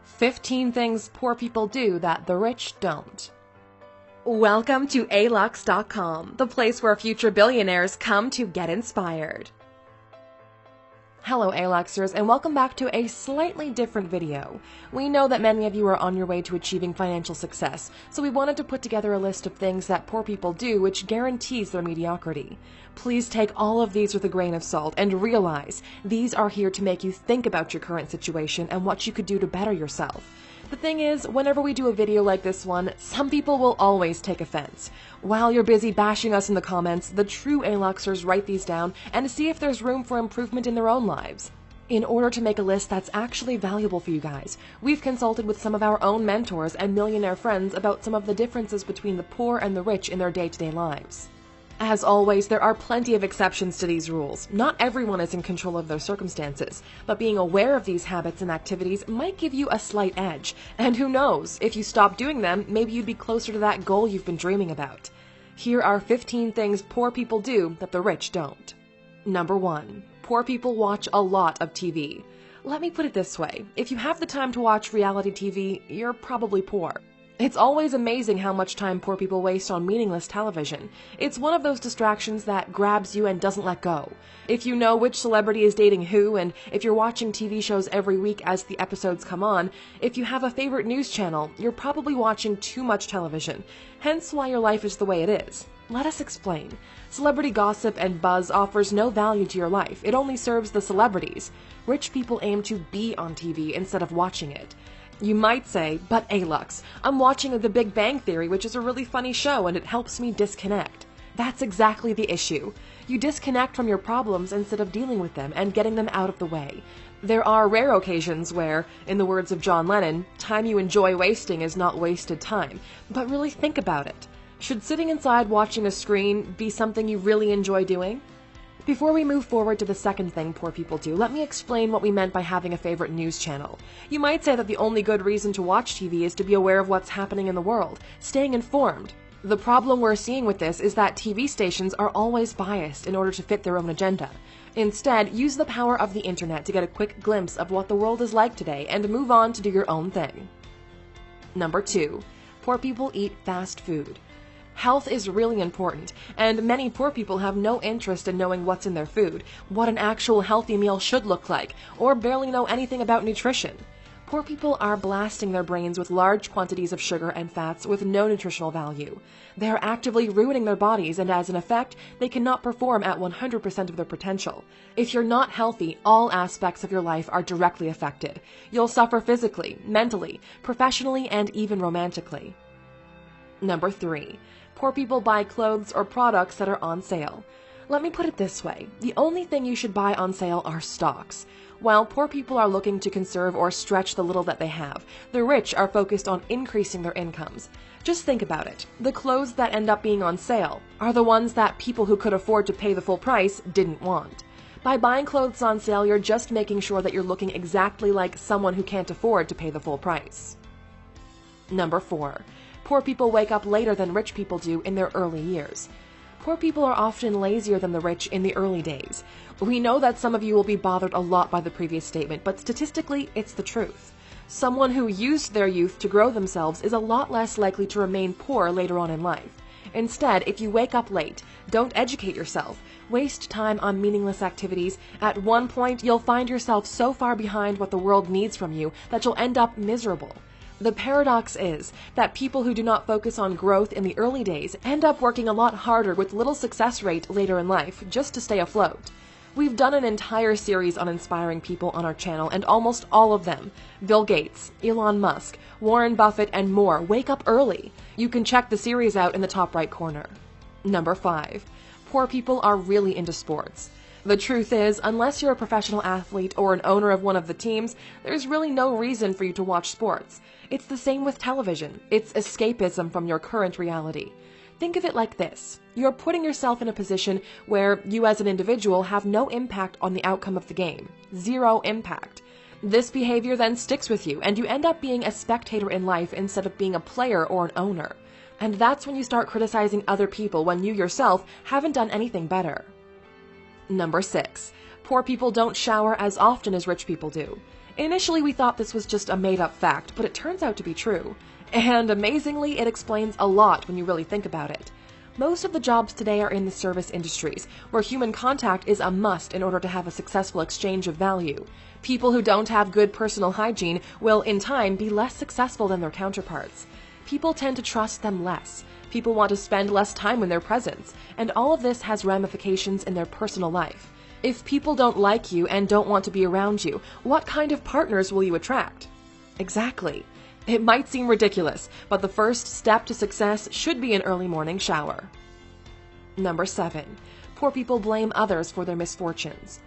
15 things poor people do that the rich don't. Welcome to alux.com, the place where future billionaires come to get inspired. Hello Aluxers, and welcome back to a slightly different video. We know that many of you are on your way to achieving financial success, so we wanted to put together a list of things that poor people do which guarantees their mediocrity. Please take all of these with a grain of salt and realize these are here to make you think about your current situation and what you could do to better yourself. The thing is, whenever we do a video like this one, some people will always take offense. While you're busy bashing us in the comments, the true Aluxers write these down and see if there's room for improvement in their own lives. In order to make a list that's actually valuable for you guys, we've consulted with some of our own mentors and millionaire friends about some of the differences between the poor and the rich in their day-to-day lives. As always, there are plenty of exceptions to these rules. Not everyone is in control of their circumstances, but being aware of these habits and activities might give you a slight edge. And who knows, if you stop doing them, maybe you'd be closer to that goal you've been dreaming about. Here are 15 things poor people do that the rich don't. Number 1. Poor people watch a lot of TV. Let me put it this way, if you have the time to watch reality TV, you're probably poor. It's always amazing how much time poor people waste on meaningless television. It's one of those distractions that grabs you and doesn't let go. If you know which celebrity is dating who, and if you're watching TV shows every week as the episodes come on, if you have a favorite news channel, you're probably watching too much television. Hence why your life is the way it is. Let us explain. Celebrity gossip and buzz offers no value to your life. It only serves the celebrities. Rich people aim to be on TV instead of watching it. You might say, but Alux, I'm watching The Big Bang Theory, which is a really funny show and it helps me disconnect. That's exactly the issue. You disconnect from your problems instead of dealing with them and getting them out of the way. There are rare occasions where, in the words of John Lennon, time you enjoy wasting is not wasted time. But really think about it. Should sitting inside watching a screen be something you really enjoy doing? Before we move forward to the second thing poor people do, let me explain what we meant by having a favorite news channel. You might say that the only good reason to watch TV is to be aware of what's happening in the world, staying informed. The problem we're seeing with this is that TV stations are always biased in order to fit their own agenda. Instead, use the power of the internet to get a quick glimpse of what the world is like today and move on to do your own thing. Number 2. Poor people eat fast food. Health is really important, and many poor people have no interest in knowing what's in their food, what an actual healthy meal should look like, or barely know anything about nutrition. Poor people are blasting their brains with large quantities of sugar and fats with no nutritional value. They are actively ruining their bodies, and as an effect, they cannot perform at 100% of their potential. If you're not healthy, all aspects of your life are directly affected. You'll suffer physically, mentally, professionally, and even romantically. Number 3. Poor people buy clothes or products that are on sale. Let me put it this way, the only thing you should buy on sale are stocks. While poor people are looking to conserve or stretch the little that they have, the rich are focused on increasing their incomes. Just think about it. The clothes that end up being on sale are the ones that people who could afford to pay the full price didn't want. By buying clothes on sale, you're just making sure that you're looking exactly like someone who can't afford to pay the full price. Number 4. Poor people wake up later than rich people do in their early years. Poor people are often lazier than the rich in the early days. We know that some of you will be bothered a lot by the previous statement, but statistically, it's the truth. Someone who used their youth to grow themselves is a lot less likely to remain poor later on in life. Instead, if you wake up late, don't educate yourself, waste time on meaningless activities, at one point you'll find yourself so far behind what the world needs from you that you'll end up miserable. The paradox is that people who do not focus on growth in the early days end up working a lot harder with little success rate later in life just to stay afloat. We've done an entire series on inspiring people on our channel, and almost all of them, Bill Gates, Elon Musk, Warren Buffett, and more, wake up early. You can check the series out in the top right corner. Number 5. Poor people are really into sports. The truth is, unless you're a professional athlete or an owner of one of the teams, there's really no reason for you to watch sports. It's the same with television. It's escapism from your current reality. Think of it like this. You're putting yourself in a position where you as an individual have no impact on the outcome of the game. Zero impact. This behavior then sticks with you, and you end up being a spectator in life instead of being a player or an owner. And that's when you start criticizing other people when you yourself haven't done anything better. Number 6. Poor people don't shower as often as rich people do. Initially, we thought this was just a made-up fact, but it turns out to be true. And amazingly, it explains a lot when you really think about it. Most of the jobs today are in the service industries, where human contact is a must in order to have a successful exchange of value. People who don't have good personal hygiene will, in time, be less successful than their counterparts. People tend to trust them less. People want to spend less time in their presence, and all of this has ramifications in their personal life. If people don't like you and don't want to be around you, what kind of partners will you attract? Exactly. It might seem ridiculous, but the first step to success should be an early morning shower. Number 7. Poor people blame others for their misfortunes.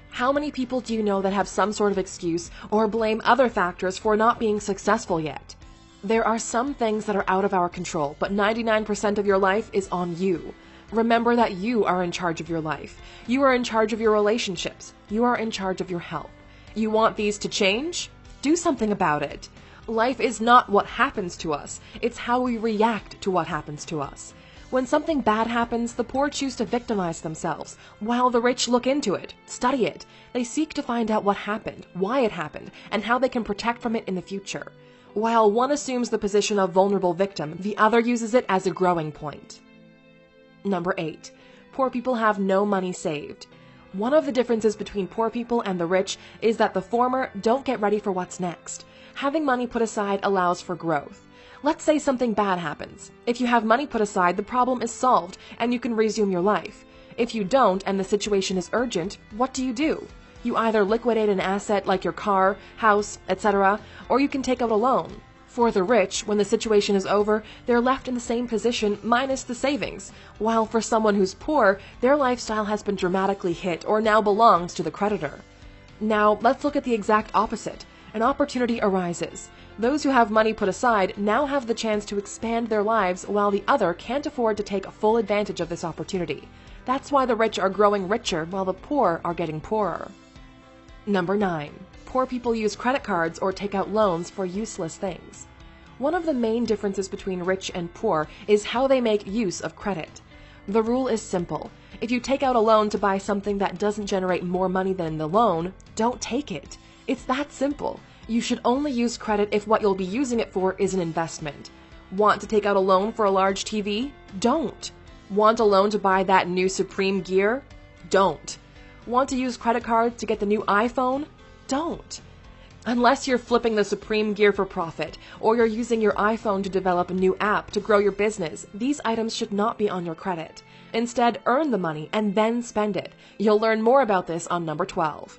How many people do you know that have some sort of excuse or blame other factors for not being successful yet? There are some things that are out of our control, but 99% of your life is on you. Remember that you are in charge of your life. You are in charge of your relationships. You are in charge of your health. You want these to change? Do something about it. Life is not what happens to us. It's how we react to what happens to us. When something bad happens, the poor choose to victimize themselves, while the rich look into it, study it. They seek to find out what happened, why it happened, and how they can protect from it in the future. While one assumes the position of vulnerable victim, the other uses it as a growing point. Number 8. Poor people have no money saved. One of the differences between poor people and the rich is that the former don't get ready for what's next. Having money put aside allows for growth. Let's say something bad happens. If you have money put aside, the problem is solved and you can resume your life. If you don't and the situation is urgent, what do? You either liquidate an asset like your car, house, etc., or you can take out a loan. For the rich, when the situation is over, they're left in the same position minus the savings, while for someone who's poor, their lifestyle has been dramatically hit or now belongs to the creditor. Now, let's look at the exact opposite. An opportunity arises. Those who have money put aside now have the chance to expand their lives while the other can't afford to take full advantage of this opportunity. That's why the rich are growing richer while the poor are getting poorer. Number 9. Poor people use credit cards or take out loans for useless things. One of the main differences between rich and poor is how they make use of credit. The rule is simple. If you take out a loan to buy something that doesn't generate more money than the loan, don't take it. It's that simple. You should only use credit if what you'll be using it for is an investment. Want to take out a loan for a large TV? Don't. Want a loan to buy that new Supreme gear? Don't. Want to use credit cards to get the new iPhone? Don't. Unless you're flipping the Supreme gear for profit, or you're using your iPhone to develop a new app to grow your business, these items should not be on your credit. Instead, earn the money and then spend it. You'll learn more about this on number 12.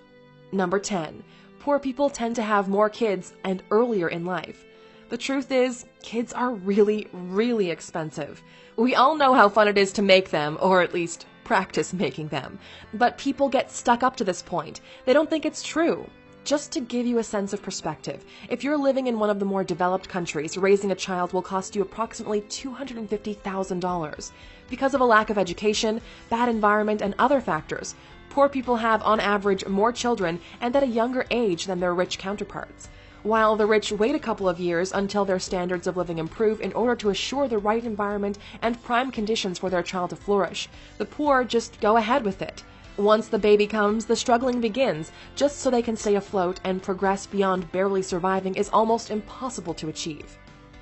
Number 10. Poor people tend to have more kids and earlier in life. The truth is, kids are really, really expensive. We all know how fun it is to make them, or at least practice making them. But people get stuck up to this point. They don't think it's true. Just to give you a sense of perspective, if you're living in one of the more developed countries, raising a child will cost you approximately $250,000. Because of a lack of education, bad environment, and other factors, poor people have, on average, more children and at a younger age than their rich counterparts. While the rich wait a couple of years until their standards of living improve in order to assure the right environment and prime conditions for their child to flourish, the poor just go ahead with it. Once the baby comes, the struggling begins, just so they can stay afloat, and progress beyond barely surviving is almost impossible to achieve.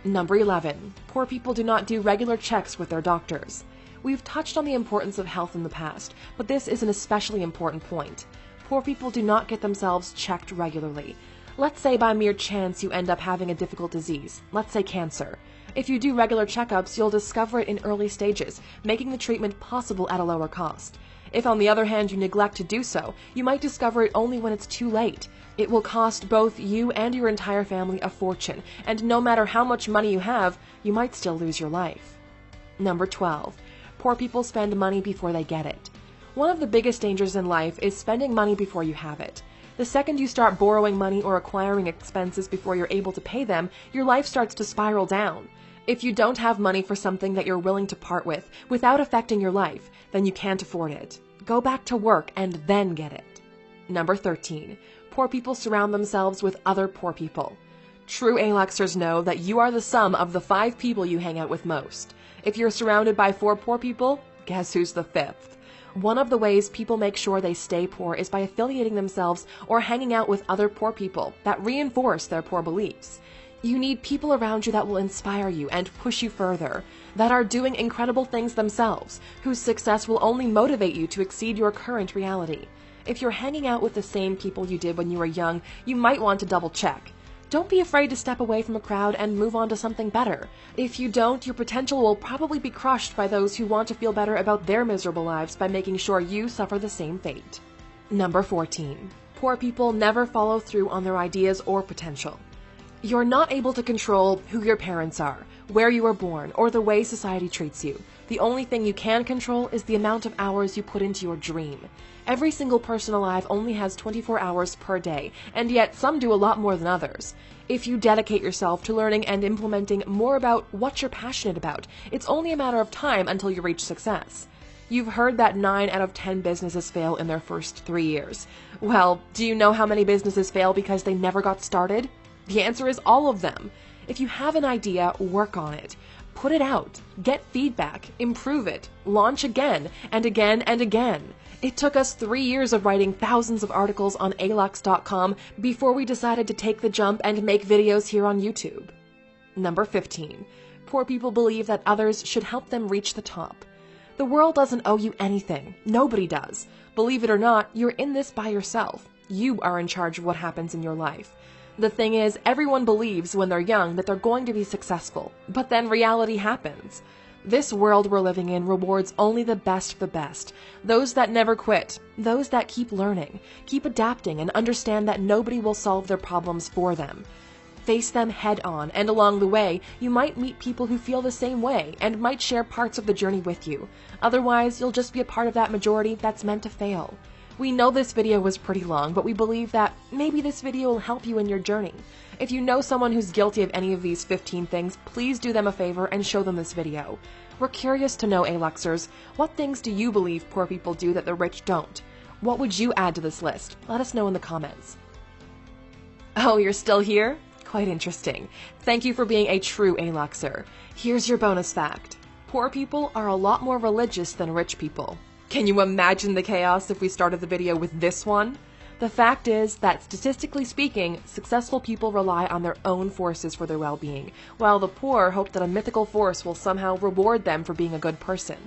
Number 11. Poor people do not do regular checks with their doctors. We've touched on the importance of health in the past, but this is an especially important point. Poor people do not get themselves checked regularly. Let's say by mere chance you end up having a difficult disease, let's say cancer. If you do regular checkups, you'll discover it in early stages, making the treatment possible at a lower cost. If on the other hand you neglect to do so, you might discover it only when it's too late. It will cost both you and your entire family a fortune, and no matter how much money you have, you might still lose your life. Number 12. Poor people spend money before they get it. One of the biggest dangers in life is spending money before you have it. The second you start borrowing money or acquiring expenses before you're able to pay them, your life starts to spiral down. If you don't have money for something that you're willing to part with without affecting your life, then you can't afford it. Go back to work and then get it. Number 13. Poor people surround themselves with other poor people. True A-Luxers know that you are the sum of the 5 people you hang out with most. If you're surrounded by 4 poor people, guess who's the 5th? One of the ways people make sure they stay poor is by affiliating themselves or hanging out with other poor people that reinforce their poor beliefs. You need people around you that will inspire you and push you further, that are doing incredible things themselves, whose success will only motivate you to exceed your current reality. If you're hanging out with the same people you did when you were young, you might want to double check. Don't be afraid to step away from a crowd and move on to something better. If you don't, your potential will probably be crushed by those who want to feel better about their miserable lives by making sure you suffer the same fate. Number 14. Poor people never follow through on their ideas or potential. You're not able to control who your parents are, where you were born, or the way society treats you. The only thing you can control is the amount of hours you put into your dream. Every single person alive only has 24 hours per day, and yet some do a lot more than others. If you dedicate yourself to learning and implementing more about what you're passionate about, it's only a matter of time until you reach success. You've heard that 9 out of 10 businesses fail in their first 3 years. Well, do you know how many businesses fail because they never got started? The answer is all of them. If you have an idea, work on it. Put it out, get feedback, improve it, launch again and again and again. It took us 3 years of writing thousands of articles on alux.com before we decided to take the jump and make videos here on YouTube. Number 15. Poor people believe that others should help them reach the top. The world doesn't owe you anything. Nobody does. Believe it or not, you're in this by yourself. You are in charge of what happens in your life. The thing is, everyone believes when they're young that they're going to be successful, but then reality happens. This world we're living in rewards only the best of the best, those that never quit, those that keep learning, keep adapting, and understand that nobody will solve their problems for them. Face them head on, and along the way, you might meet people who feel the same way and might share parts of the journey with you. Otherwise, you'll just be a part of that majority that's meant to fail. We know this video was pretty long, but we believe that maybe this video will help you in your journey. If you know someone who's guilty of any of these 15 things, please do them a favor and show them this video. We're curious to know, Aluxers, what things do you believe poor people do that the rich don't? What would you add to this list? Let us know in the comments. Oh, you're still here? Quite interesting. Thank you for being a true Aluxer. Here's your bonus fact. Poor people are a lot more religious than rich people. Can you imagine the chaos if we started the video with this one? The fact is that, statistically speaking, successful people rely on their own forces for their well-being, while the poor hope that a mythical force will somehow reward them for being a good person.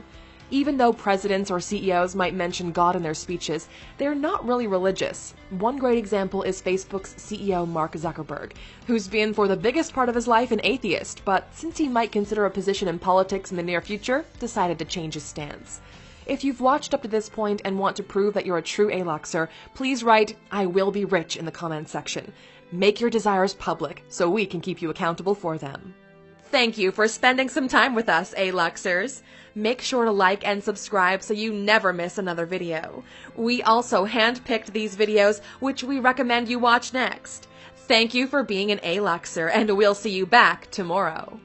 Even though presidents or CEOs might mention God in their speeches, they're not really religious. One great example is Facebook's CEO Mark Zuckerberg, who's been for the biggest part of his life an atheist, but since he might consider a position in politics in the near future, decided to change his stance. If you've watched up to this point and want to prove that you're a true Aluxer, please write, "I will be rich" in the comments section. Make your desires public so we can keep you accountable for them. Thank you for spending some time with us, Aluxers. Make sure to like and subscribe so you never miss another video. We also handpicked these videos, which we recommend you watch next. Thank you for being an Aluxer, and we'll see you back tomorrow.